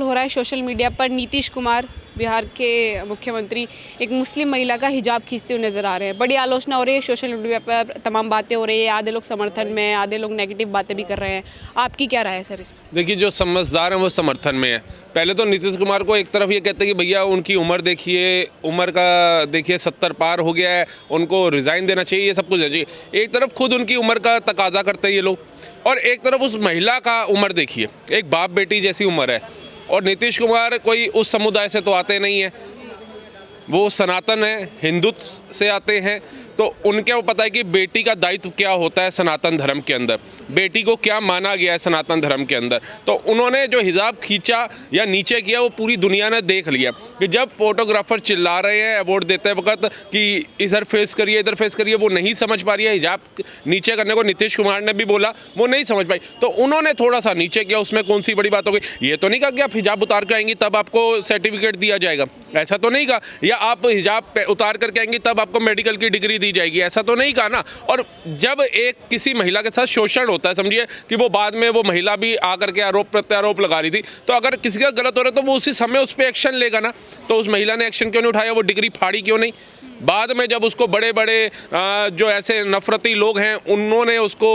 हो रहा है सोशल मीडिया पर। नीतीश कुमार बिहार के मुख्यमंत्री एक मुस्लिम महिला का हिजाब खींचते हुए नजर आ रहे हैं। बड़ी आलोचना हो रही है सोशल मीडिया पर, तमाम बातें हो रही है। आधे लोग समर्थन में, आधे लोग नेगेटिव बातें भी कर रहे हैं। आपकी क्या राय है सर इसमें? देखिए, जो समझदार हैं वो समर्थन में है। पहले तो नीतीश कुमार को एक तरफ ये कहते हैं कि भैया उनकी उम्र देखिए, उम्र का देखिए 70 पार हो गया है, उनको रिज़ाइन देना चाहिए, ये सब कुछ है जी। एक तरफ खुद उनकी उम्र का तकाजा करते हैं ये लोग, और एक तरफ उस महिला का उम्र देखिए, एक बाप बेटी जैसी उम्र है। और नीतीश कुमार कोई उस समुदाय से तो आते नहीं हैं, वो सनातन है, हिंदुत्व से आते हैं, तो उनके वो पता है कि बेटी का दायित्व क्या होता है सनातन धर्म के अंदर, बेटी को क्या माना गया है सनातन धर्म के अंदर। तो उन्होंने जो हिजाब खींचा या नीचे किया वो पूरी दुनिया ने देख लिया कि जब फोटोग्राफर चिल्ला रहे हैं अवार्ड देते वक्त कि इधर फेस करिए, इधर फेस करिए, वो नहीं समझ पा रही है। हिजाब नीचे करने को नीतीश कुमार ने भी बोला, वो नहीं समझ पाई, तो उन्होंने थोड़ा सा नीचे किया। उसमें कौन सी बड़ी बात हो गई? ये तो नहीं कहा कि आप हिजाब उतार के आएंगी तब आपको सर्टिफिकेट दिया जाएगा, ऐसा तो नहीं कहा। या आप हिजाब उतार करके आएंगी तब आपको मेडिकल की डिग्री दी जाएगी, ऐसा तो नहीं कहा ना। और जब एक किसी महिला के साथ शोषण होता है, समझिए कि वो बाद में वो महिला भी आकर के आरोप प्रत्यारोप लगा रही थी, तो अगर किसी का गलत हो रहा है तो वो उसी समय उस पर एक्शन लेगा ना। तो उस महिला ने एक्शन क्यों नहीं उठाया? वो डिग्री फाड़ी क्यों नहीं? बाद में जब उसको बड़े बड़े जो ऐसे नफरती लोग हैं उन्होंने उसको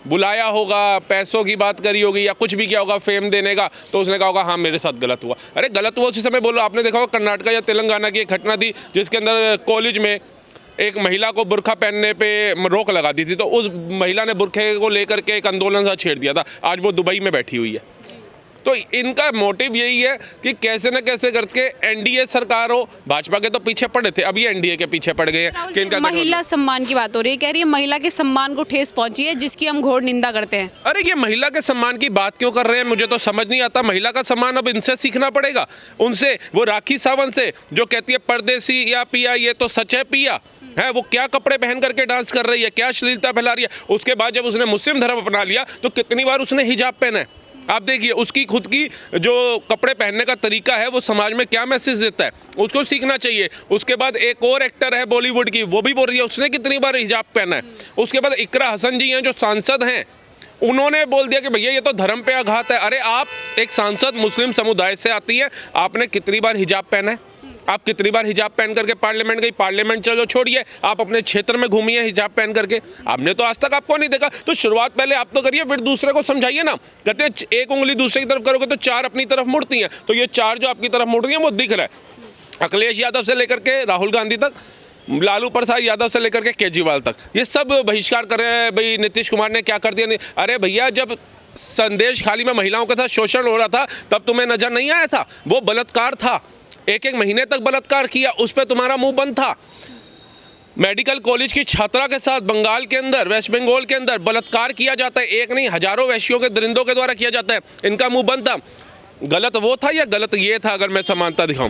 बुलाया होगा, पैसों की बात करी होगी या कुछ भी किया होगा फेम देने का, तो उसने कहा होगा हाँ मेरे साथ गलत हुआ। अरे गलत हुआ उसी समय बोलो। आपने देखा होगा कर्नाटक या तेलंगाना की एक घटना थी जिसके अंदर कॉलेज में एक महिला को बुर्का पहनने पे रोक लगा दी थी, तो उस महिला ने बुर्के को लेकर के एक आंदोलन सा छेड़ दिया था। आज वो दुबई में बैठी हुई है। तो इनका मोटिव यही है कि कैसे न कैसे करके एनडीए सरकार हो। भाजपा के तो पीछे पड़े थे, अभी एनडीए के पीछे पड़ गए हैं कि इनका महिला सम्मान की बात हो रही है, कह रही है महिला के सम्मान को ठेस पहुंची है जिसकी हम घोर निंदा करते हैं। अरे ये महिला के सम्मान की बात क्यों कर रहे हैं, मुझे तो समझ नहीं आता। महिला का सम्मान अब इनसे सीखना पड़ेगा, उनसे। वो राखी सावंत से जो कहती है परदेसी या पिया, ये तो सच है पिया है। वो क्या कपड़े पहन करके डांस कर रही है, क्या अश्लीलता फैला रही है। उसके बाद जब उसने मुस्लिम धर्म अपना लिया तो कितनी बार उसने हिजाब पहना है। आप देखिए उसकी खुद की जो कपड़े पहनने का तरीका है वो समाज में क्या मैसेज देता है, उसको सीखना चाहिए। उसके बाद एक और एक्टर है बॉलीवुड की, वो भी बोल रही है उसने कितनी बार हिजाब पहना है। उसके बाद इकरा हसन जी हैं जो सांसद हैं, उन्होंने बोल दिया कि भैया ये तो धर्म पे आघात है। अरे आप एक सांसद मुस्लिम समुदाय से आती है, आपने कितनी बार हिजाब पहना है? आप कितनी बार हिजाब पहन करके पार्लियामेंट गई? पार्लियामेंट चलो छोड़िए, आप अपने क्षेत्र में घूमिए हिजाब पहन करके। आपने तो आज तक आपको नहीं देखा। तो शुरुआत पहले आप तो करिए, फिर दूसरे को समझाइए ना। कहते हैं एक उंगली दूसरे की तरफ करोगे तो चार अपनी तरफ मुड़ती हैं, तो ये चार जो आपकी तरफ मुड़ रही हैं वो दिख रहा है। अखिलेश यादव से लेकर के राहुल गांधी तक, लालू प्रसाद यादव से लेकर के केजरीवाल तक, ये सब बहिष्कार कर रहे हैं। भाई नीतीश कुमार ने क्या कर दिया? नहीं, अरे भैया जब संदेश खाली में महिलाओं के साथ शोषण हो रहा था तब तुम्हें नजर नहीं आया था? वो बलात्कार था, एक महीने तक बलात्कार किया, उस पर तुम्हारा मुंह बंद था। मेडिकल कॉलेज की छात्रा के साथ बंगाल के अंदर, वेस्ट बंगाल के अंदर बलात्कार किया जाता है, एक नहीं हजारों वैश्यों के दरिंदों के द्वारा किया जाता है, इनका मुंह बंद था। गलत वो था या गलत ये था? अगर मैं समानता दिखाऊं,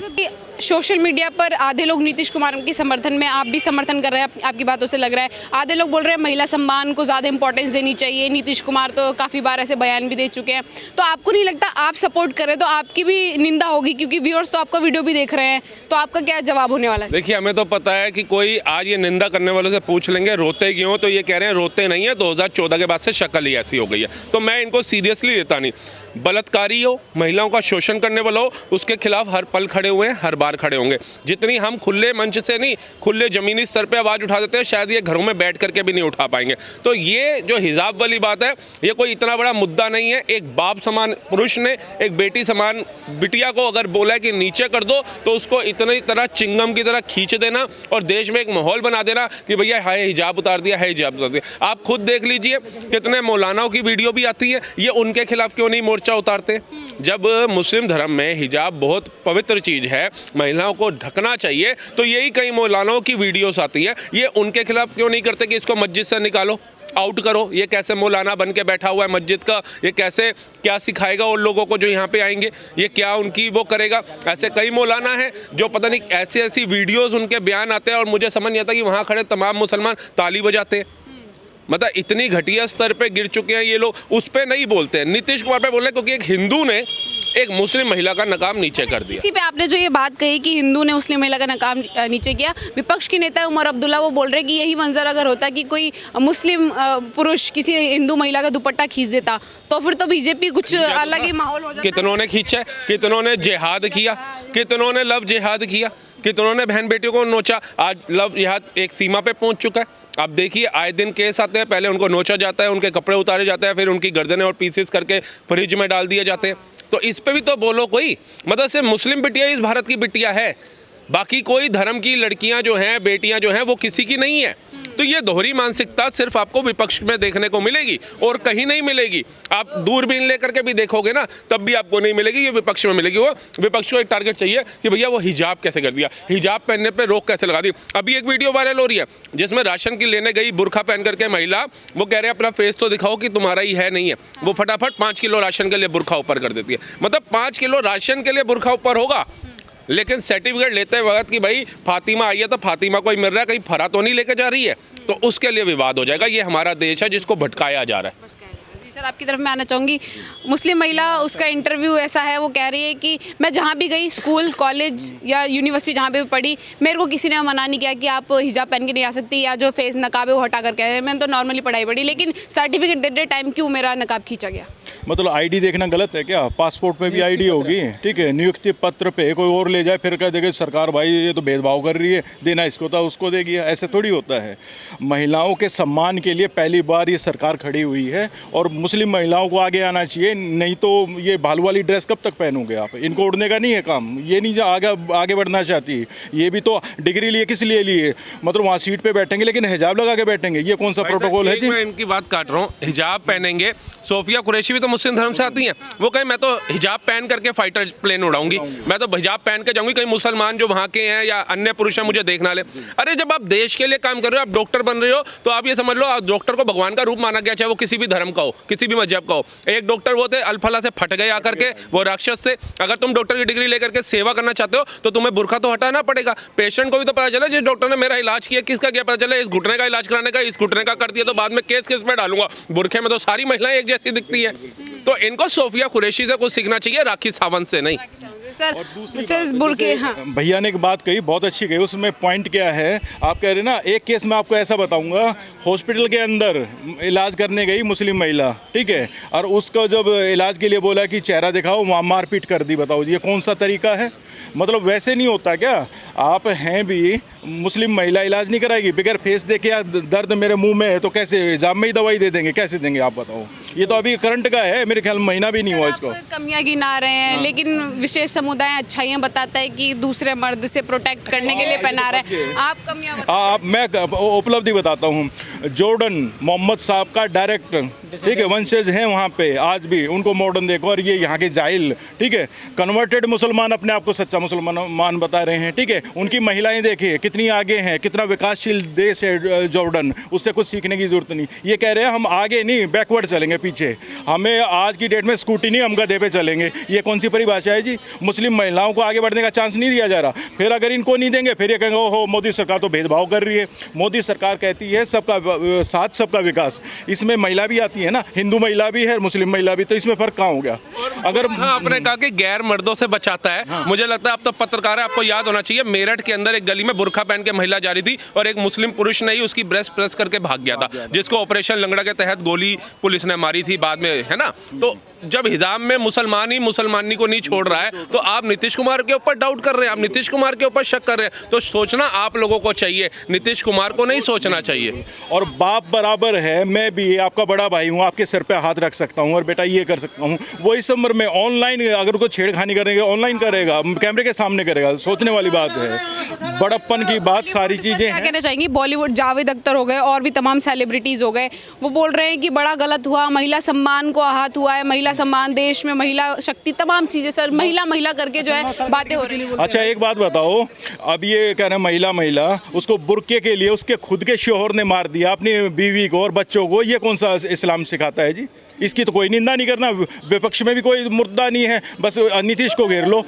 सोशल मीडिया पर आधे लोग नीतीश कुमार के समर्थन में, आप भी समर्थन कर रहे हैं, आपकी बातों से लग रहा है। आधे लोग बोल रहे हैं महिला सम्मान को ज़्यादा इंपॉर्टेंस देनी चाहिए। नीतीश कुमार तो काफ़ी बार ऐसे बयान भी दे चुके हैं। तो आपको नहीं लगता आप सपोर्ट कर रहे हैं तो आपकी भी निंदा होगी, क्योंकि व्यूअर्स तो आपका वीडियो भी देख रहे हैं, तो आपका क्या जवाब होने वाला है? देखिए हमें तो पता है कि कोई आज ये निंदा करने वालों से पूछ लेंगे रोते क्यों, तो ये कह रहे हैं रोते नहीं है, 2014 के बाद से शक्ल ही ऐसी हो गई है। तो मैं इनको सीरियसली लेता नहीं। बलात्कारी हो, महिलाओं का शोषण करने वाला हो, उसके खिलाफ हर पल खड़े हुए हैं, हर बार खड़े होंगे। जितनी हम खुले मंच से नहीं, खुले जमीनी स्तर पे आवाज़ उठा देते हैं, शायद ये घरों में बैठ करके भी नहीं उठा पाएंगे। तो ये जो हिजाब वाली बात है, ये कोई इतना बड़ा मुद्दा नहीं है। एक बाप समान पुरुष ने एक बेटी समान बिटिया को अगर बोला है कि नीचे कर दो, तो उसको इतनी तरह चिंगम की तरह खींच देना और देश में एक माहौल बना देना कि भैया है हिजाब उतार दिया, है हिजाब उतार दिया। आप खुद देख लीजिए कितने मौलानाओं की वीडियो भी आती है, ये उनके खिलाफ क्यों नहीं मोर्चा उतारते? जब मुस्लिम धर्म में हिजाब बहुत पवित्र चीज़ है, महिलाओं को ढकना चाहिए, तो यही कई मौलानाओं की वीडियोस आती है, ये उनके खिलाफ क्यों नहीं करते कि इसको मस्जिद से निकालो, आउट करो? ये कैसे मौलाना बन के बैठा हुआ है मस्जिद का, ये कैसे क्या सिखाएगा उन लोगों को जो यहाँ पे आएंगे? ये क्या उनकी वो करेगा? ऐसे कई मौलाना हैं जो पता नहीं ऐसी ऐसी वीडियोस उनके बयान आते हैं और मुझे समझ नहीं आता कि वहाँ खड़े तमाम मुसलमान ताली बजाते हैं। मतलब इतनी घटिया स्तर पे गिर चुके हैं ये लोग, उस पर नहीं बोलते हैं। नीतीश कुमार पे बोल रहे हैं क्योंकि एक हिंदू ने एक मुस्लिम महिला का नकाब नीचे कर दिया। इसी पे आपने जो ये बात कही कि हिंदू ने मुस्लिम महिला का नकाब नीचे किया, विपक्ष के नेता उमर अब्दुल्ला वो बोल रहे हैं कि यही मंजर अगर होता कि कोई मुस्लिम पुरुष किसी हिंदू महिला का दुपट्टा खींच देता तो फिर तो बीजेपी कुछ अलग ही माहौल हो जाता। कितनों ने खींचा, कितनों ने जिहाद किया, कितनों ने लव जिहाद किया, कितनों ने बहन बेटियों को नोचा। आज लव जिहाद एक सीमा पे पहुंच चुका है। आप देखिए आए दिन केस आते हैं, पहले उनको नोचा जाता है, उनके कपड़े उतारे जाते हैं, फिर उनकी गर्दनें और पीसेस करके फ्रिज में डाल दिए जाते हैं। तो इस पे भी तो बोलो कोई, मतलब सिर्फ मुस्लिम बिटिया इस भारत की बिटिया है, बाकी कोई धर्म की लड़कियां जो हैं, बेटियां जो हैं, वो किसी की नहीं है। तो ये दोहरी मानसिकता सिर्फ आपको विपक्ष में देखने को मिलेगी और कहीं नहीं मिलेगी। आप दूरबीन लेकर के भी देखोगे ना तब भी आपको नहीं मिलेगी, ये विपक्ष में मिलेगी। वो विपक्ष को एक टारगेट चाहिए कि भैया वो हिजाब कैसे कर दिया, हिजाब पहनने पे रोक कैसे लगा दी। अभी एक वीडियो वायरल हो रही है जिसमें राशन की लेने गई बुर्खा पहन करके महिला, वो कह रहे हैं अपना फेस तो दिखाओ कि तुम्हारा ही है नहीं है। वो फटाफट 5 किलो राशन के लिए बुर्खा ऊपर कर देती है। मतलब 5 किलो राशन के लिए बुर्खा ऊपर होगा, लेकिन सर्टिफिकेट लेते वक्त कि भाई फातिमा आई है तो फातिमा को ही मिल रहा है, कहीं फरा तो नहीं लेके जा रही है, तो उसके लिए विवाद हो जाएगा। ये हमारा देश है जिसको भटकाया जा रहा है। जी सर, आपकी तरफ मैं आना चाहूँगी। मुस्लिम महिला, उसका इंटरव्यू ऐसा है, वो कह रही है कि मैं जहाँ भी गई, स्कूल, कॉलेज या यूनिवर्सिटी जहाँ पे भी पढ़ी, मेरे को किसी ने मना नहीं किया कि आप हिजाब पहन के नहीं आ सकती या जो फेस नकाब है वो हटा कर कह रहे हैं। मैंने तो नॉर्मली पढ़ाई पढ़ी, लेकिन सर्टिफिकेट देते टाइम क्यों मेरा नकाब खींचा गया? मतलब आईडी देखना गलत है क्या? पासपोर्ट पे भी आईडी होगी, ठीक है। नियुक्ति पत्र पे कोई और ले जाए फिर कह देगा सरकार भाई ये तो भेदभाव कर रही है, देना इसको था उसको देगी, ऐसे थोड़ी होता है। महिलाओं के सम्मान के लिए पहली बार ये सरकार खड़ी हुई है और मुस्लिम महिलाओं को आगे आना चाहिए, नहीं तो ये भालू वाली ड्रेस कब तक पहनोगे आप? इनको उड़ने का नहीं है काम, ये नहीं आगे बढ़ना चाहती। ये भी तो डिग्री लिए किस लिए लिए? मतलब वहाँ सीट पे बैठेंगे लेकिन हिजाब लगा के बैठेंगे, ये कौन सा प्रोटोकॉल है जी? मैं इनकी बात काट रहा हूँ, हिजाब पहनेंगे। सोफिया कुरैशी भी तो मुस्लिम धर्म से आती हैं, वो कहे मैं तो हिजाब पहन करके फाइटर प्लेन उड़ाऊंगी, मैं तो हिजाब पहन के जाऊंगी, कहीं मुसलमान जो वहाँ के हैं या अन्य पुरुष हैं मुझे देखना ले। अरे जब आप देश के लिए काम कर रहे हो, आप डॉक्टर बन रहे हो, तो आप ये समझ लो आप डॉक्टर को भगवान का रूप माना गया, चाहे वो किसी भी धर्म का हो, किसी भी मजहब का हो। एक डॉक्टर वो थे अल्फला से फट गए आकर के, वो राक्षस से। अगर तुम डॉक्टर की डिग्री लेकर के सेवा करना चाहते हो तो तुम्हें बुर्का तो हटाना पड़ेगा। पेशेंट को भी तो पता चला जिस डॉक्टर ने मेरा इलाज किया किसका क्या पता चला, इस घुटने का इलाज कराने का, इस घुटने का कर दिया तो बाद में केस किस पे डालूंगा। बुरखे में तो सारी महिलाएं एक जैसी दिखती है। तो इनको सोफिया कुरैशी से कुछ सीखना चाहिए, राखी सावंत से नहीं। सर बुरके, हाँ भैया ने एक बात कही बहुत अच्छी कही, उसमें पॉइंट क्या है आप कह रहे ना। एक केस मैं आपको ऐसा बताऊंगा, हॉस्पिटल के अंदर इलाज करने गई मुस्लिम महिला, ठीक है, और उसको जब इलाज के लिए बोला कि चेहरा दिखाओ, वहाँ मारपीट कर दी। बताओ ये कौन सा तरीका है? मतलब वैसे नहीं होता क्या? आप हैं भी मुस्लिम महिला, इलाज नहीं कराएगी बगैर फेस देखे, या दर्द मेरे मुंह में है तो कैसे हिजाब में ही दवाई दे देंगे? कैसे देंगे आप बताओ? ये तो अभी करंट का है, मेरे ख्याल महीना भी नहीं हुआ इसको। कमियां गिना रहे हैं, लेकिन विशेष समुदाय अच्छाइयां बताता है कि दूसरे मर्द से प्रोटेक्ट करने के लिए पहना रहे हैं, आप कमियां आप मैं उपलब्धि बताता हूँ। जॉर्डन मोहम्मद साहब का डायरेक्ट, ठीक है, वंशज हैं वहाँ पे आज भी, उनको मॉडर्न देखो। और ये यहाँ के जाहिल, ठीक है, कन्वर्टेड मुसलमान अपने आप को सच्चा मुसलमान बता रहे हैं, ठीक है। उनकी महिलाएं देखिए कितनी आगे हैं, कितना विकासशील देश है जॉर्डन, उससे कुछ सीखने की जरूरत नहीं। ये कह रहे हैं हम आगे नहीं बैकवर्ड चलेंगे, पीछे। हमें आज की डेट में स्कूटी नहीं, हम गधे पे चलेंगे। ये कौन सी परिभाषा है जी? मुस्लिम महिलाओं को आगे बढ़ने का चांस नहीं दिया जा रहा। फिर अगर इनको नहीं देंगे फिर ये कहेंगे ओहो मोदी सरकार तो भेदभाव कर रही है। मोदी सरकार कहती है सबका साथ सबका विकास, इसमें महिला भी आती है ना, हिंदू महिला भी है, मुस्लिम महिला भी, तो इसमें फर्क कहाँ हो गया? अगर हाँ, आपने कहा कि गैर मर्दों से बचाता है, हाँ। मुझे लगता है आप तो पत्रकार है, आपको याद होना चाहिए मेरठ के अंदर एक गली में बुर्खा पहन के महिला जा रही थी और एक मुस्लिम पुरुष ने ही उसकी ब्रेस्ट प्रेस करके भाग गया था, जिसको ऑपरेशन लंगड़ा के तहत गोली पुलिस ने मारी थी बाद में, है ना। तो जब हिजाब में मुसलमान ही मुसलमानी को नहीं छोड़ रहा है तो आप नीतीश कुमार के ऊपर डाउट कर रहे हैं, आप नीतीश कुमार के ऊपर शक कर रहे हैं। तो सोचना आप लोगों को चाहिए, नीतीश कुमार को नहीं सोचना चाहिए। और बाप बराबर है, मैं भी आपका बड़ा भाई हूँ, आपके सर पे हाथ रख सकता हूँ और बेटा ये कर सकता हूँ। वो इस उम्र में ऑनलाइन अगर कोई छेड़खानी करेंगे ऑनलाइन करेगा, कैमरे के सामने करेगा, सोचने वाली बात है। बड़प्पन की बात सारी चीज़ें क्या कहना चाहेंगी? बॉलीवुड जावेद अख्तर हो गए और भी तमाम सेलिब्रिटीज़ हो गए, वो बोल रहे हैं कि बड़ा गलत हुआ, महिला सम्मान को आहत हुआ है, महिला सम्मान, देश में महिला शक्ति, तमाम चीज़ें सर महिला महिला करके जो है बातें हो रही है। अच्छा एक बात बताओ, अब ये कह रहे हैं महिला महिला, उसको बुर्के के लिए उसके खुद के शोहर ने मार दिया अपनी बीवी को और बच्चों को, ये कौन सा इस्लाम सिखाता है जी? इसकी तो कोई निंदा नहीं करना, विपक्ष में भी कोई मुद्दा नहीं है, बस नीतीश को घेर लो।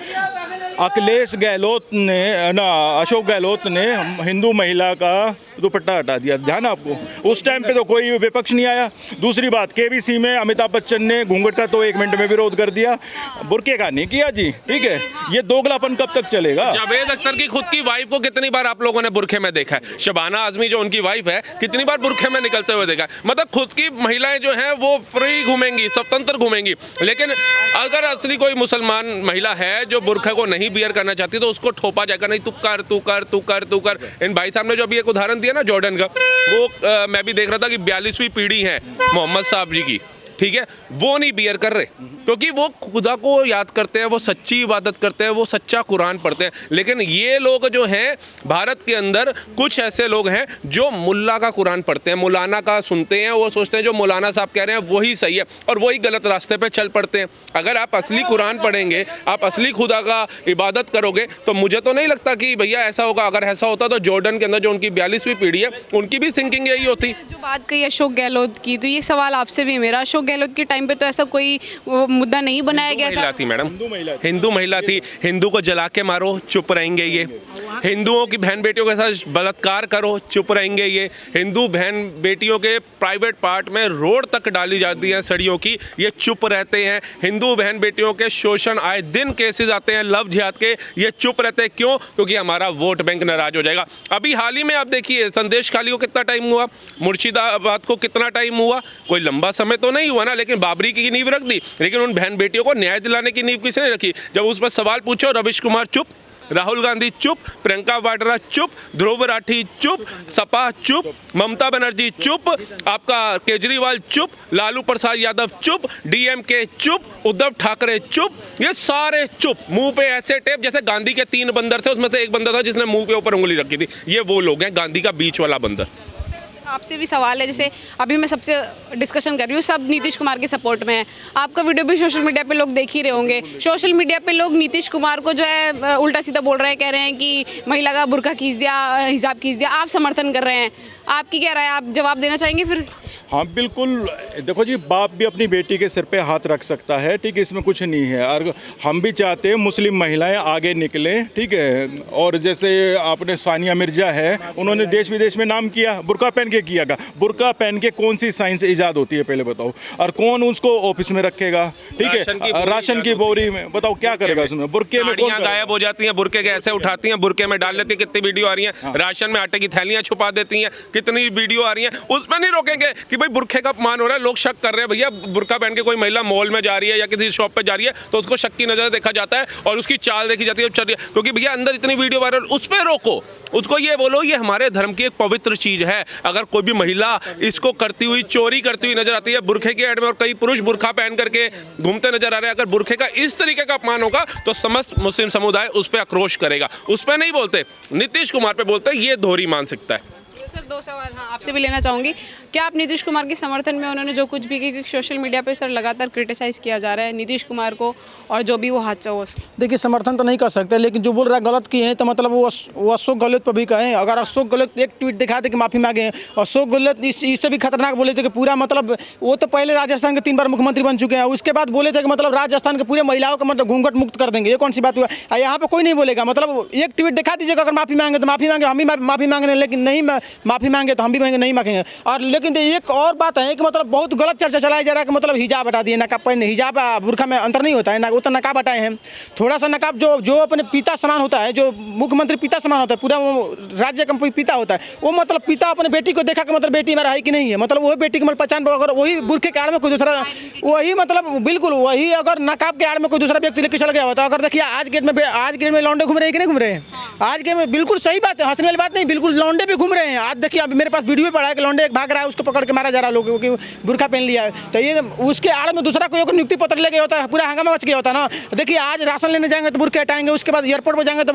अखिलेश गहलोत ने ना, अशोक गहलोत ने हिंदू महिला का दुपट्टा हटा दिया, ध्यान है आपको। उस टाइम पे तो कोई विपक्ष नहीं आया। दूसरी बात, केबीसी में अमिताभ बच्चन ने घूंघट का तो 1 मिनट में विरोध कर दिया, बुर्के का नहीं किया जी, ठीक है। ये दोगलापन कब तक चलेगा? जावेद अख्तर की खुद की वाइफ को कितनी बार आप लोगों ने बुरखे में देखा है? शबाना आजमी जो उनकी वाइफ है, कितनी बार बुरखे में निकलते हुए देखा है? मतलब खुद की महिलाएं जो हैं वो फ्री घूमेंगी, स्वतंत्र घूमेंगी, लेकिन अगर असली कोई मुसलमान महिला है जो बुरखे को नहीं बियर करना चाहती तो उसको ठोपा जाएगा, नहीं तू कर तू कर तू कर तू कर। इन भाई साहब ने जो अभी एक उदाहरण दिया ना जॉर्डन का, वो मैं भी देख रहा था कि 42वीं पीढ़ी है मोहम्मद साहब जी की, ठीक है, वो नहीं बियर कर रहे क्योंकि वो खुदा को याद करते हैं, वो सच्ची इबादत करते हैं, वो सच्चा कुरान पढ़ते हैं। लेकिन ये लोग जो हैं भारत के अंदर कुछ ऐसे लोग हैं जो मुल्ला का कुरान पढ़ते हैं, मौलाना का सुनते हैं, वो सोचते हैं जो मौलाना साहब कह रहे हैं वही सही है और वही गलत रास्ते पे चल पड़ते हैं। अगर आप असली कुरान पढ़ेंगे, आप असली खुदा का इबादत करोगे तो मुझे तो नहीं लगता कि भैया ऐसा होगा। अगर ऐसा होता तो जॉर्डन के अंदर जो उनकी 42वीं पीढ़ी है उनकी भी थिंकिंग यही होती। जो बात कही अशोक गहलोत की, तो ये सवाल आपसे भी मेरा, अशोक गहलोत के टाइम पे तो ऐसा कोई मुद्दा नहीं बनाया गया था। थी मैडम, हिंदू महिला थी, हिंदू को जला के मारो चुप रहेंगे ये, हिंदुओं की बहन बेटियों के साथ बलात्कार करो चुप रहेंगे ये, हिंदू बहन बेटियों के प्राइवेट पार्ट में रोड तक डाली जाती हैं सड़ियों की, ये चुप रहते हैं। हिंदू बहन बेटियों के शोषण आए दिन केसेस आते हैं लव जिहाद के, ये चुप रहते हैं। क्यों? क्योंकि हमारा वोट बैंक नाराज हो जाएगा। अभी हाल ही में आप देखिए संदेश खाली को कितना टाइम हुआ, मुर्शिदाबाद को कितना टाइम हुआ, कोई लंबा समय तो नहीं हुआ ना, लेकिन बाबरी की नींव रख दी। लेकिन उन बहन बेटियों को न्याय दिलाने की नींव किसने रखी? जब उस पर सवाल पूछो, रविश कुमार चुप, राहुल गांधी चुप, प्रियंका वाड्रा चुप, ध्रुव राठी चुप, सपा चुप, ममता बनर्जी चुप, आपका केजरीवाल चुप, लालू प्रसाद यादव चुप, डीएमके चुप, उद्धव ठाकरे चुप, ये सारे चुप। मुंह पे ऐसे टेप जैसे गांधी के 3 बंदर थे, उसमें से एक बंदर था जिसने मुंह पे ऊपर उंगली रखी थी। ये वो लोग हैं, गांधी का बीच वाला बंदर। आपसे भी सवाल है, जैसे अभी मैं सबसे डिस्कशन कर रही हूँ, सब नीतीश कुमार के सपोर्ट में है। आपका वीडियो भी सोशल मीडिया पे लोग देख ही रहे होंगे। सोशल मीडिया पे लोग नीतीश कुमार को जो है उल्टा सीधा बोल रहे हैं, कह रहे हैं कि महिला का बुर्का खींच दिया, हिजाब खींच दिया। आप समर्थन कर रहे हैं, आपकी क्या राय है? आप जवाब देना चाहेंगे फिर? हाँ बिल्कुल, देखो जी, बाप भी अपनी बेटी के सिर पे हाथ रख सकता है, ठीक है, इसमें कुछ नहीं है। और हम भी चाहते हैं मुस्लिम महिलाएं आगे निकलें, ठीक है। और जैसे आपने सानिया मिर्जा है, उन्होंने देश विदेश में नाम किया, बुर्का पहन के किया। बुर्का पहन के कौन सी साइंस ईजाद होती है पहले बताओ? और कौन उसको ऑफिस में रखेगा, ठीक है, राशन की बोरी में, बताओ क्या करेगा उसमें? बुर्के में गायब हो जाती हैं, बुर्के के ऐसे उठाती हैं, बुर्के में डाल लेती है। कितनी वीडियो आ रही हैं, राशन में आटे की थैलियां छुपा देती हैं, कितनी वीडियो आ रही हैं। उसमें नहीं रोकेंगे कि भाई बुर्के का अपमान हो रहा है, लोग शक कर रहे हैं। भैया बुर्का पहन के कोई महिला मॉल में जा रही है या किसी शॉप पे जा रही है तो उसको शक की नजर देखा जाता है और उसकी चाल देखी जाती है, क्योंकि भैया अंदर इतनी वीडियो वायरल, उस पर रोको, उसको ये बोलो ये हमारे धर्म की एक पवित्र चीज है। अगर कोई भी महिला इसको करती हुई, चोरी करती हुई नजर आती है बुरखे के एड में, और कई पुरुष बुरखा पहन करके घूमते नजर आ रहे हैं, अगर बुरखे का इस तरीके का अपमान होगा तो समस्त मुस्लिम समुदाय उस पर आक्रोश करेगा। उस पर नहीं बोलते, नीतीश कुमार पे बोलते, ये दोहरी मान सकता है। सर 2 सवाल हाँ आपसे भी लेना चाहूँगी। क्या आप नीतीश कुमार के समर्थन में, उन्होंने जो कुछ भी की सोशल मीडिया पे सर लगातार क्रिटिसाइज़ किया जा रहा है नीतीश कुमार को और जो भी वो हादसा हुआ? देखिए समर्थन तो नहीं कर सकते, लेकिन जो बोल रहा है गलत किए हैं तो मतलब वो अशोक गहलोत पर भी कहें। अगर अशोक गहलोत एक ट्वीट दिखा दे कि माफ़ी मांगे हैं, अशोक गहलोत इससे भी खतरनाक बोले थे कि पूरा मतलब वो तो पहले राजस्थान के 3 बार मुख्यमंत्री बन चुके हैं, उसके बाद बोले थे कि मतलब राजस्थान के पूरे महिलाओं का मतलब घूंघट मुक्त कर देंगे। ये कौन सी बात हुआ? यहाँ पर कोई नहीं बोलेगा, मतलब एक ट्वीट दिखा दीजिएगा, अगर माफ़ी मांगे तो माफ़ी मांगे, हम ही माफ़ी मांगे, लेकिन नहीं माफ़ी मांगे तो हम भी नहीं मांगेंगे। और लेकिन एक और बात है कि मतलब बहुत गलत चर्चा चलाया जा रहा है कि मतलब हिजाब हटा दिए, नकाब पहने, हिजाब बुर्खा में अंतर नहीं होता है ना, वो तो नकाब हटाए हैं। थोड़ा सा नकाब जो अपने पिता समान होता है, जो मुख्यमंत्री पिता समान होता है, पूरा वो राज्य का पिता होता है, वो मतलब पिता अपने बेटी को देखा कि मतलब बेटी मेरा है कि नहीं है, मतलब वही बेटी की मतलब पहचान। अगर वही बुर्खे के आड़ में कोई दूसरा, वही मतलब बिल्कुल वही अगर नकाब के आड़ में कोई दूसरा व्यक्ति लेकर चल गया होता। अगर देखिए आज गेट में लौंडे घूम रहे हैं कि नहीं घूम रहे हैं? आज गेट में बिल्कुल सही बात है, हंसने वाली बात नहीं, बिल्कुल लौंडे भी घूम रहे हैं। आज देखिए अब मेरे पास वीडियो पड़ा है कि लौंडे एक भाग रहा है, उसको पकड़ के मारा जा रहा है लोगों की, बुर्खा पहन लिया है। तो ये उसके आड़ में दूसरा कोई नियुक्ति पत्र ले गया होता है, पूरा हंगामा मच गया होता ना। देखिए आज राशन लेने जाएंगे तो बुर्के हटाएंगे, उसके बाद एयरपोर्ट पर जाएंगे तो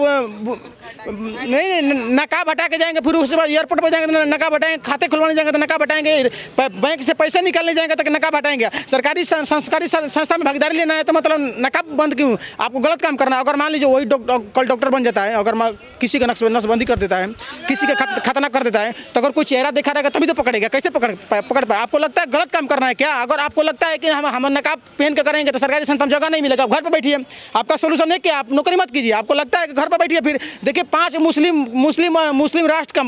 नहीं नकाब हटा के जाएंगे, फिर उसके बाद एयरपोर्ट पर जाएंगे तो नकाब हटाएंगे, खाते खुलवाने जाएंगे तो नकाब हटाएंगे, बैंक से पैसे निकालने जाएंगे तो नकाब हटाएंगे। सरकारी संस्कारी संस्था में भागीदारी लेना है तो मतलब नकाब बंद क्यों? आपको गलत काम करना है। अगर मान लीजिए वही कल डॉक्टर बन जाता है, अगर किसी का नसबंदी कर देता है, किसी का खतना कर देता है, है, तो अगर कोई चेहरा देखा रहेगा तभी तो पकड़ेगा, कैसे पकड़ पाए? आपको लगता है गलत काम करना है क्या? अगर आपको लगता है कि हम नकाब पहन के करेंगे तो सरकारी संस्था में जगह नहीं मिलेगा, घर पर बैठिए। आपका सोल्यूशन है कि आप नौकरी मत कीजिए। आपको लगता है कि घर पर बैठिए। फिर देखिए 5 मुस्लिम राष्ट्र का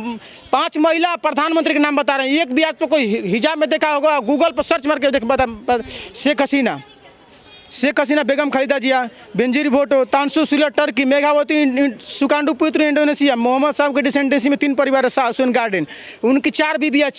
5 महिला प्रधानमंत्री के नाम बता रहे हैं। एक भी आज तो कोई हिजाब में देखा होगा, गूगल पर सर्च मार के देख शेख हसीना बेगम खलीदा जिया, बेनजीर भुट्टो, तांसु सुलर टर्की, मेघावती सुकांडू पुत्र इंडोनेशिया, मोहम्मद साहब के डिसेंडेंसी में 3 परिवार है, हुसैन गार्डन, उनकी 4 बीबियाँ।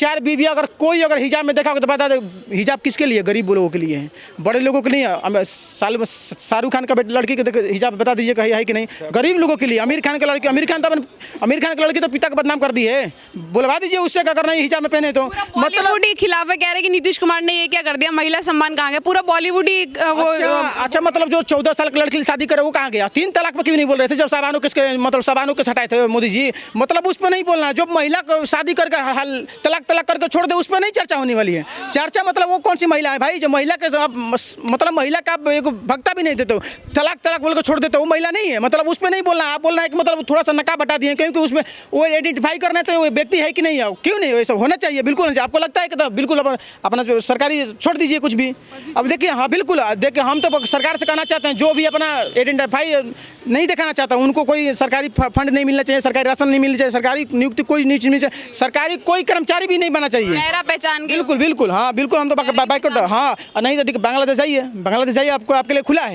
अगर कोई हिजाब में देखा होगा तो बता दे, हिजाब किसके लिए? गरीब लोगों के लिए है, बड़े लोगों के लिए। शाहरुख खान का लड़की के हिजाब बता दीजिए कहीं है कि नहीं? गरीब लोगों के लिए। आमिर खान का लड़की, आमिर खान की लड़की तो पिता को बदनाम कर दी है, बुलवा दीजिए उससे अगर नहीं हिजाब में पहने तो। बॉलीवुड ही खिलाफ है, कह रहे कि नीतीश कुमार ने ये क्या कर दिया, महिला सम्मान कहाँ गया? पूरा बॉलीवुड ही वो अच्छा मतलब जो 14 साल की लड़की शादी करे वो कहाँ गया? 3 तलाक पर क्यों नहीं बोल रहे थे जब शाबानो के हटाए थे मोदी जी? मतलब उस पर नहीं बोलना। जो महिला को शादी करके तलाक करके छोड़ दे उस पर नहीं चर्चा होने वाली है। चर्चा मतलब वो कौन सी महिला है भाई जो महिला के मतलब महिला का एक भक्ता भी नहीं देते हो, तलाक बोल के छोड़ देते हो, वो महिला नहीं है। मतलब उस पर नहीं बोलना। आप बोलना है कि मतलब थोड़ा सा नकाब हटा दिए क्योंकि उसमें वो आइडेंटिफाई करना तो वो व्यक्ति है कि नहीं है, क्यों नहीं? ऐसा होना चाहिए, बिल्कुल नहीं। आपको लगता है कि बिल्कुल अपना जो सरकारी छोड़ दीजिए कुछ भी। अब देखिए, हाँ बिल्कुल देखिए, हम तो सरकार से कहना चाहते हैं जो भी अपना आइडेंटिफाई नहीं दिखाना चाहता उनको कोई सरकारी फंड नहीं मिलना चाहिए, सरकारी राशन नहीं मिलना चाहिए, सरकारी नियुक्ति कोई नहीं मिलनी चाहिए, सरकारी कोई कर्मचारी भी नहीं बनना चाहिए। चेहरा पहचान के बिल्कुल, हाँ बिल्कुल, हम तो बाइकआउट। हाँ नहीं तो बांग्लादेश जाइए, आपको आपके लिए खुला है।